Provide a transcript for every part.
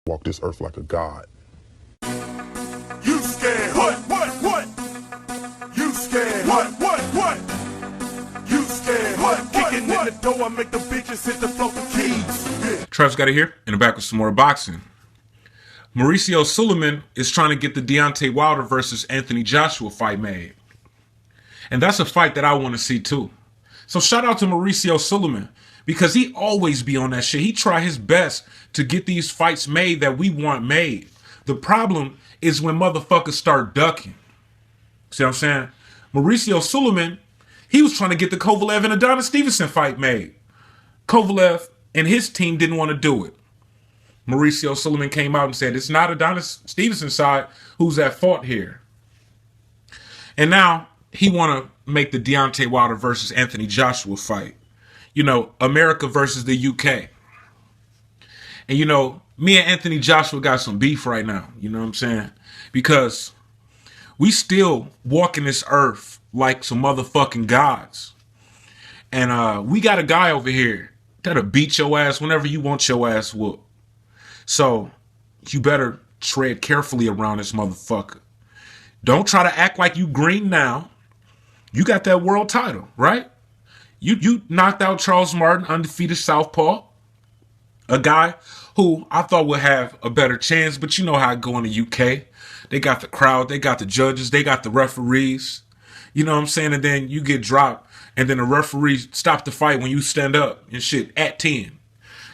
walk this earth like a god. You scared? What? You scared? What? You scared? What? Kicking in the door, I make the bitches hit the floor for keys. Travis got it here. In the back with some more boxing. Mauricio Suleiman is trying to get the Deontay Wilder versus Энтони Джошуа fight made. And that's a fight that I want to see too. So shout out to Mauricio Suleiman, because he always be on that shit. He try his best to get these fights made that we want made. The problem is when motherfuckers start ducking. See what I'm saying? Mauricio Suleiman, he was trying to get the Kovalev and Adonis Stevenson fight made. Kovalev and his team didn't want to do it. Mauricio Suleiman came out and said, it's not Adonis Stevenson's side who's at fault here. And now he want to make the Deontay Wilder versus Энтони Джошуа fight. You know, America versus the UK. And you know, me and Энтони Джошуa got some beef right now. You know what I'm saying? Because we still walking this earth like some motherfucking gods. And we got a guy over here that'll beat your ass whenever you want your ass whooped. So you better tread carefully around this motherfucker. Don't try to act like you green now. You got that world title, right? You knocked out Charles Martin, undefeated southpaw. A guy who I thought would have a better chance, but you know how it go in the UK. They got the crowd, they got the judges, they got the referees. You know what I'm saying? And then you get dropped, and then the referee stop the fight when you stand up and shit at 10.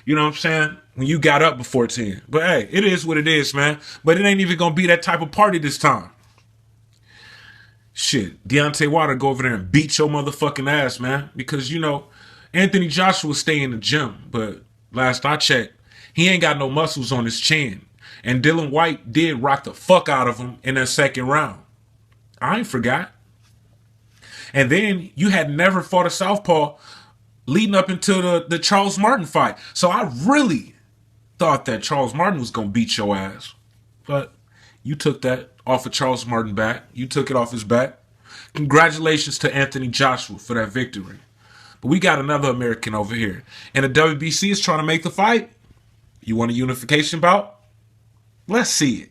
You know what I'm saying? When you got up before 10. But hey, it is what it is, man. But it ain't even gonna be that type of party this time. Shit, Deontay Wilder go over there and beat your motherfucking ass, man. Because, you know, Энтони Джошуа stay in the gym. But last I checked, he ain't got no muscles on his chin. And Dillian Whyte did rock the fuck out of him in that second round. I ain't forgot. And then you had never fought a southpaw leading up into the Charles Martin fight. So I really thought that Charles Martin was going to beat your ass. But you took that off of Charles Martin back. You took it off his back. Congratulations to Энтони Джошуа for that victory. But we got another American over here. And the WBC is trying to make the fight. You want a unification bout? Let's see it.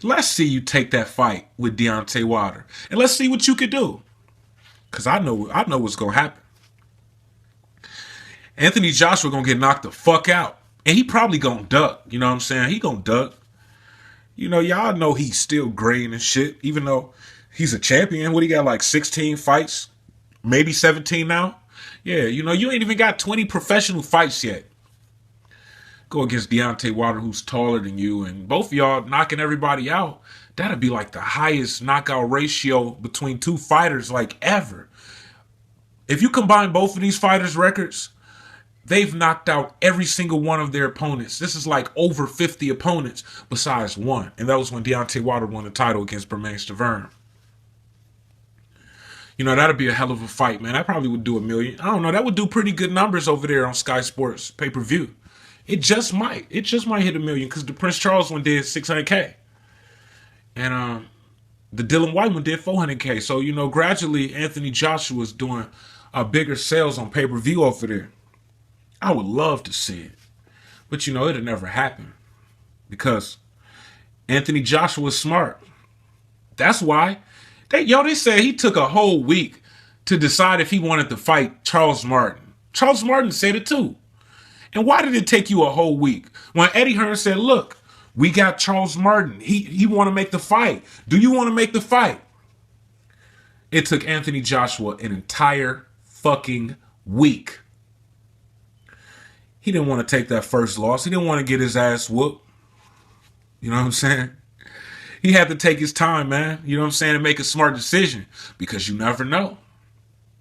Let's see you take that fight with Deontay Wilder. And let's see what you could do. Because I know what's going to happen. Энтони Джошуа going to get knocked the fuck out. And he probably going to duck. You know what I'm saying? He going to duck. You know, y'all know he's still graying and shit. Even though he's a champion. What, he got like 16 fights? Maybe 17 now? Yeah, you know, you ain't even got 20 professional fights yet. Go against Deontay Wilder, who's taller than you, and both of y'all knocking everybody out. That'd be like the highest knockout ratio between two fighters like ever. If you combine both of these fighters' records, they've knocked out every single one of their opponents. This is like over 50 opponents besides one. And that was when Deontay Wilder won the title against Bermane Stiverne. You know, that'd be a hell of a fight, man. That probably would do 1 million. I don't know. That would do pretty good numbers over there on Sky Sports pay-per-view. It just might. It just might hit 1 million because the Prince Charles one did 600K. And the Dillian Whyte one did 400K. So, you know, gradually Энтони Джошуa is doing bigger sales on pay-per-view over there. I would love to see it. But, you know, it'll never happen. Because Энтони Джошуa is smart. That's why. They said he took a whole week to decide if he wanted to fight Charles Martin. Charles Martin said it too. And why did it take you a whole week? When Eddie Hearn said, look, we got Charles Martin. He want to make the fight. Do you want to make the fight? It took Энтони Джошуa an entire fucking week. He didn't want to take that first loss. He didn't want to get his ass whooped. You know what I'm saying? He had to take his time, man. You know what I'm saying? And make a smart decision. Because you never know.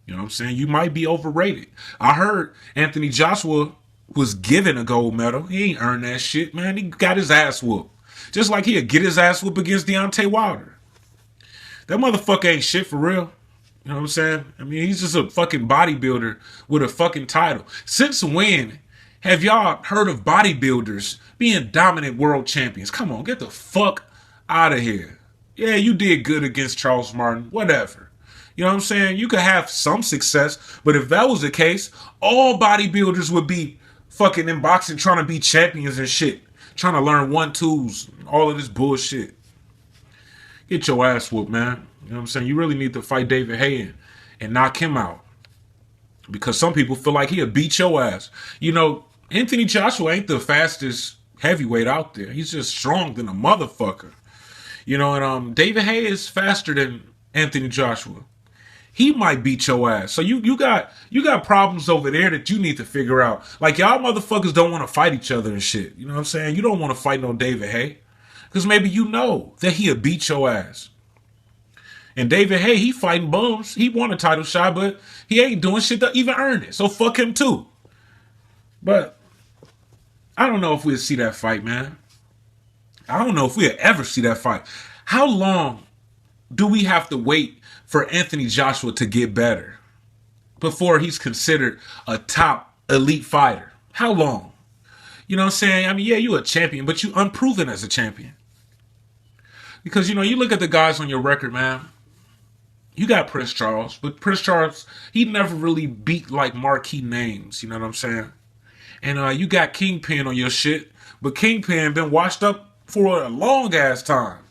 You know what I'm saying? You might be overrated. I heard Энтони Джошуa was given a gold medal. He ain't earned that shit, man. He got his ass whooped. Just like he'll get his ass whooped against Deontay Wilder. That motherfucker ain't shit for real. You know what I'm saying? I mean, he's just a fucking bodybuilder with a fucking title. Since when have y'all heard of bodybuilders being dominant world champions? Come on, get the fuck out of here. Yeah, you did good against Charles Martin. Whatever. You know what I'm saying? You could have some success, but if that was the case, all bodybuilders would be fucking in boxing trying to be champions and shit. trying to learn 1-2s, all of this bullshit. Get your ass whooped, man. You know what I'm saying? You really need to fight David Haye and knock him out. Because some people feel like he'll beat your ass. You know, Anthony Joshua ain't the fastest heavyweight out there. He's just strong than a motherfucker. You know, and David Haye is faster than Anthony Joshua. He might beat your ass. So you got problems over there that you need to figure out. Like, y'all motherfuckers don't want to fight each other and shit. You know what I'm saying? You don't want to fight no David Haye. Because maybe you know that he'll beat your ass. And David Haye, he fighting bums. He won a title shot, but he ain't doing shit to even earn it. So fuck him too. But I don't know if we'll see that fight, man. I don't know if we'll ever see that fight. How long do we have to wait for Anthony Joshua to get better before he's considered a top elite fighter? How long? You know what I'm saying? I mean, yeah, you're a champion, but you're unproven as a champion. Because, you know, you look at the guys on your record, man. You got Prince Charles, but Prince Charles, he never really beat like marquee names, you know what I'm saying? And you got Kingpin on your shit, but Kingpin been washed up for a long ass time.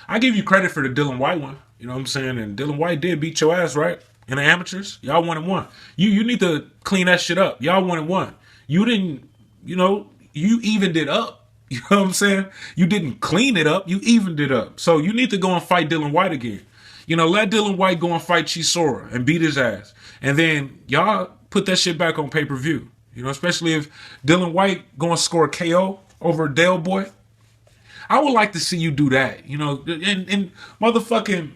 I give you credit for the Dylan White one, you know what I'm saying? And Dylan White did beat your ass, right? In the amateurs, y'all 1-1. You need to clean that shit up. Y'all 1-1. You didn't, you know, you evened it up. You know what I'm saying? You didn't clean it up. You evened it up. So you need to go and fight Dylan White again. You know, let Dylan White go and fight Chisora and beat his ass. And then y'all put that shit back on pay-per-view. You know, especially if Dylan White going to score a KO over Dale Boy. I would like to see you do that. You know, and motherfucking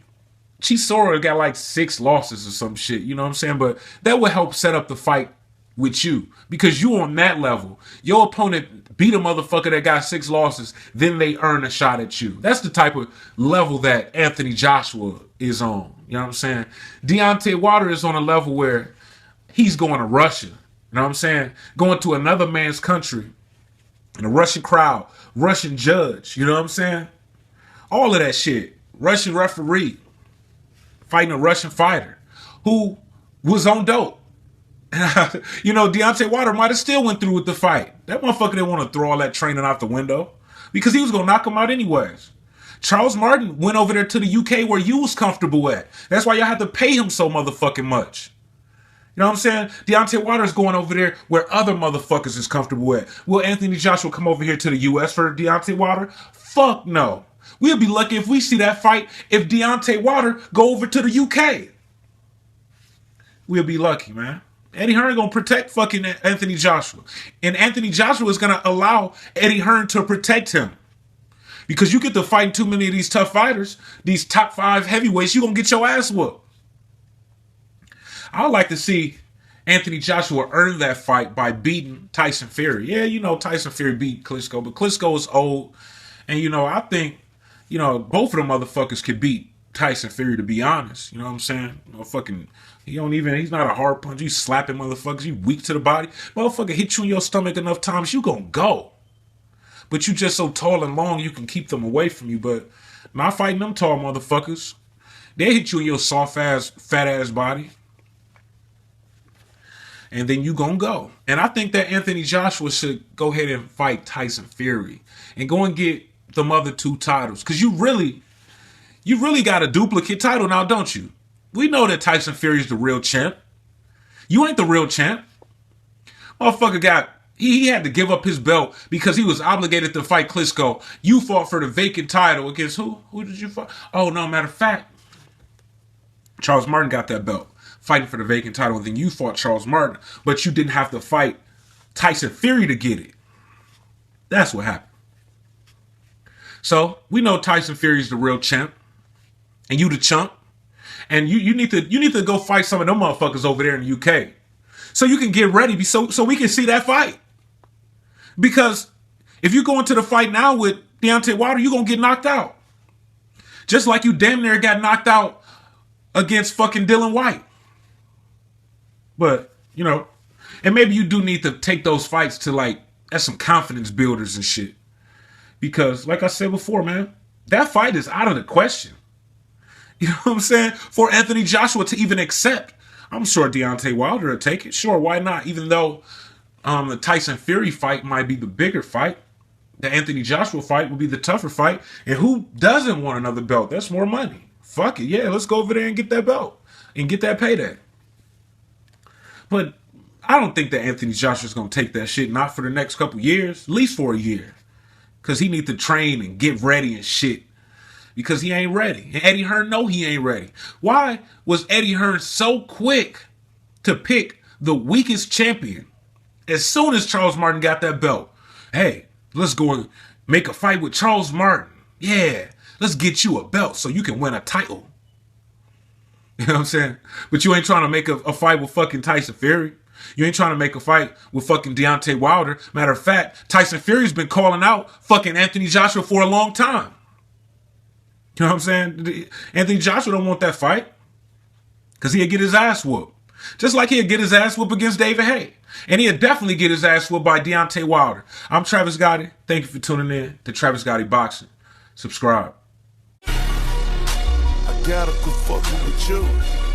Chisora got like 6 losses or some shit. You know what I'm saying? But that would help set up the fight with you. Because you on that level. Your opponent beat a motherfucker that got 6 losses, then they earn a shot at you. That's the type of level that Anthony Joshua is on. You know what I'm saying? Deontay Wilder is on a level where he's going to Russia. You know what I'm saying? Going to another man's country, in a Russian crowd, Russian judge. You know what I'm saying? All of that shit. Russian referee fighting a Russian fighter who was on dope. You know, Deontay Wilder might have still went through with the fight. That motherfucker didn't want to throw all that training out the window because he was going to knock him out anyways. Charles Martin went over there to the UK where you was comfortable at. That's why y'all had to pay him so motherfucking much. You know what I'm saying? Deontay Wilder's going over there where other motherfuckers is comfortable at. Will Anthony Joshua come over here to the US for Deontay Wilder? Fuck no. We'll be lucky if we see that fight if Deontay Wilder go over to the UK. We'll be lucky, man. Eddie Hearn gonna protect fucking Anthony Joshua. And Anthony Joshua is gonna allow Eddie Hearn to protect him. Because you get to fight too many of these tough fighters, these top 5 heavyweights, you gonna get your ass whooped. I would like to see Anthony Joshua earn that fight by beating Tyson Fury. Yeah, you know, Tyson Fury beat Klitschko, but Klitschko is old. And, you know, I think, you know, both of them motherfuckers could beat Tyson Fury, to be honest. You know what I'm saying? You know, fucking, he's not a hard punch. You slapping motherfuckers, you weak to the body. Motherfucker hit you in your stomach enough times, you gonna go. But you just so tall and long, you can keep them away from you. But not fighting them tall motherfuckers. They hit you in your soft ass, fat ass body. And then you gonna go. And I think that Anthony Joshua should go ahead and fight Tyson Fury. And go and get them other 2 titles. Because you really got a duplicate title now, don't you? We know that Tyson Fury is the real champ. You ain't the real champ. Motherfucker he had to give up his belt because he was obligated to fight Klitschko. You fought for the vacant title against who? Who did you fight? Oh, no, matter of fact, Charles Martin got that belt, fighting for the vacant title, and then you fought Charles Martin, but you didn't have to fight Tyson Fury to get it. That's what happened. So, we know Tyson Fury is the real champ, and you the chump, and you need to go fight some of them motherfuckers over there in the UK, so you can get ready, so we can see that fight. Because if you go into the fight now with Deontay Wilder, you're gonna get knocked out, just like you damn near got knocked out against fucking Dylan White. But, you know, and maybe you do need to take those fights to, like, that's some confidence builders and shit. Because, like I said before, man, that fight is out of the question. You know what I'm saying? For Anthony Joshua to even accept. I'm sure Deontay Wilder will take it. Sure, why not? Even though the Tyson Fury fight might be the bigger fight. The Anthony Joshua fight would be the tougher fight. And who doesn't want another belt? That's more money. Fuck it. Yeah, let's go over there and get that belt and get that payday. But I don't think that Anthony Joshua's going to take that shit, not for the next couple years, at least for a year. Because he need to train and get ready and shit. Because he ain't ready. And Eddie Hearn know he ain't ready. Why was Eddie Hearn so quick to pick the weakest champion as soon as Charles Martin got that belt? Hey, let's go and make a fight with Charles Martin. Yeah, let's get you a belt so you can win a title. You know what I'm saying? But you ain't trying to make a fight with fucking Tyson Fury. You ain't trying to make a fight with fucking Deontay Wilder. Matter of fact, Tyson Fury's been calling out fucking Anthony Joshua for a long time. You know what I'm saying? Anthony Joshua don't want that fight because he'll get his ass whooped. Just like he'll get his ass whooped against David Haye. And he'll definitely get his ass whooped by Deontay Wilder. I'm Travis Gotti. Thank you for tuning in to Travis Gotti Boxing. Subscribe. I gotta go fucking with you.